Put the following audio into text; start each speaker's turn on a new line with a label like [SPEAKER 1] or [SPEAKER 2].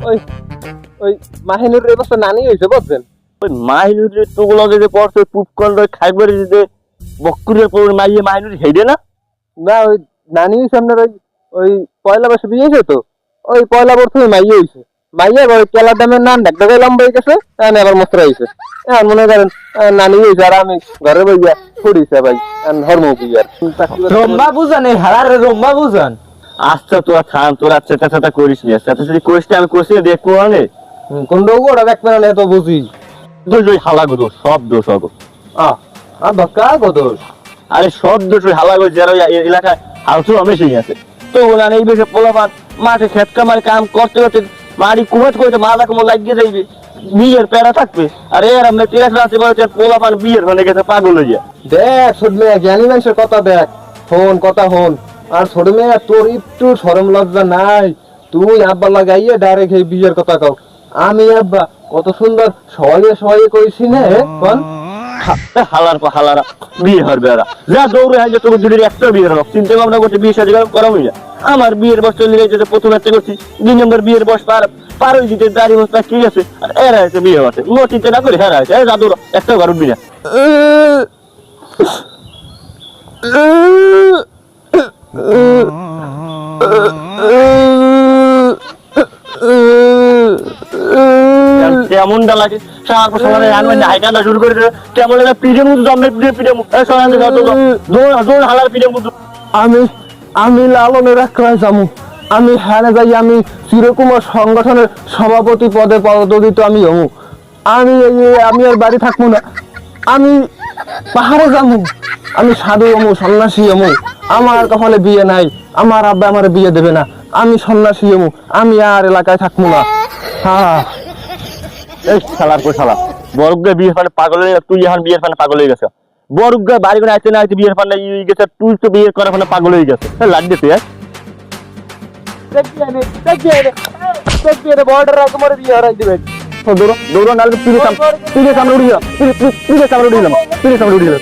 [SPEAKER 1] ওই ওই মাহিনুর এবছর নানি হয়েছে বুঝছেন।
[SPEAKER 2] ওই মাহিনুর তোগুলো যদি পড়ছে পুপকর্ন খাইবার যদি বকুরের পর মাইয়ে মাহিনুর হেডে না
[SPEAKER 1] না ওই নানি হয়েছে আপনার ওই ওই পয়লা বছর বিয়ে হয়েছে তো, ওই পয়লা প্রথমে মাইয়ে হয়েছে। মাইয়া ওই কেলার দামের নান ডাক ডাকাই লম্বা হয়ে গেছে, আবার মস্ত্রা হয়েছে। এখন মনে করেন নানি হয়েছে আর আমি ঘরে বইয়া ছড়িয়েছে ভাই ধর্ম বিয়ার
[SPEAKER 3] রম্বা বুঝান এই হারারে রম্বা বুঝান।
[SPEAKER 2] আচ্ছা তোরা থাম, তোরা চেতা চেতা করিস নি। চেতা চেতা করিস আমি করছি দেখবো আনে
[SPEAKER 3] কোন রোগ ওটা দেখবে না তো বুঝি
[SPEAKER 2] দোষ ওই হালা গো সব দোষ হবে।
[SPEAKER 3] ধক্কা কদোষ
[SPEAKER 2] আরে সব দোষ ওই হালা গো যারা এলাকায় হালসু হমেশাই আছে। তো ওরা এই বেশি পোলাপান মাঠে খেত কামার কাম করতে করতে বাড়ি কুমাত করতে মাথা কুমো লাগিয়ে যাইবে, বিয়ের প্যারা থাকবে। আর এর আমরা টেরাস রাতে বলছে পোলাপান বিয়ের মানে গেছে পাগল হয়ে যায়।
[SPEAKER 3] দেখ ছোট মেয়ে জ্ঞানী মানুষের কথা দেখ, হন কথা হন। আর ছোট মেয়ে তোর একটু শরম লজ্জা নাই, তুই আব্বা লাগাইয়ে ডাইরেক্ট এই বিয়ের কথা কও। আমি আব্বা কত সুন্দর সহায়ে সহায়ে কইছি না কোন
[SPEAKER 2] হালার পর হালারা বিয়ে হবে ওরা যা দৌড়ে হয় যে তোর দুটির একটা বিয়ে হলো। চিন্তা ভাবনা করছে বিয়ে সাথে করা হয়ে যায়। আমার বিয়ের বয়স চলে গেছে, প্রথম একটা করছি 2 নম্বর বিয়ের বয়স পার হয়ে দিতে দাঁড়িয়ে বসে কি আছে। আর এরা হয়েছে বিয়ে হচ্ছে নো চিন্তা না করে হেরা হয়েছে যা দৌড় একটা ঘর উঠবি না। তেমনটা লাগে হাইটা শুরু করে তেমন লাগে পিঠে মুখ জন্মের পিঠে মুখ হালার পিঠে মুখ।
[SPEAKER 3] আমি লালনের একলাই যাবো, আমি হ্যাঁ যাই, আমি চিরকুমার সংগঠনের সভাপতি পদে পদোন্নতি আমি হমু। আমি আর বাড়ি থাকবো না, আমি পাহাড়ে যাবো, আমি সাধু হমু, সন্ন্যাসী হমু। আমার কপালে বিয়ে নাই, আমার আব্বা আমার বিয়ে দেবে না, আমি সন্ন্যাসী হমু, আমি আর এলাকায় থাকবো না। হ্যাঁ
[SPEAKER 2] এই শালার কো শালা বরুগা বিয়ের ফানে পাগল হয়ে তুই এখন বিয়ের ফানে পাগল হয়ে গেছে। বরুগা বাড়ি করে আসতে না আসতে বিয়ের ফানে গেছে, তুই তো বিয়ে করার ফানে পাগল হয়ে গেছে। লাগ দে তুই
[SPEAKER 1] বর্ডার আগে মরে বিয়ে হারাই দিবেন।
[SPEAKER 2] দৌড়ো দৌড়ো নাহলে তুই সামনে উড়িয়ে তুই সামনে উড়িয়ে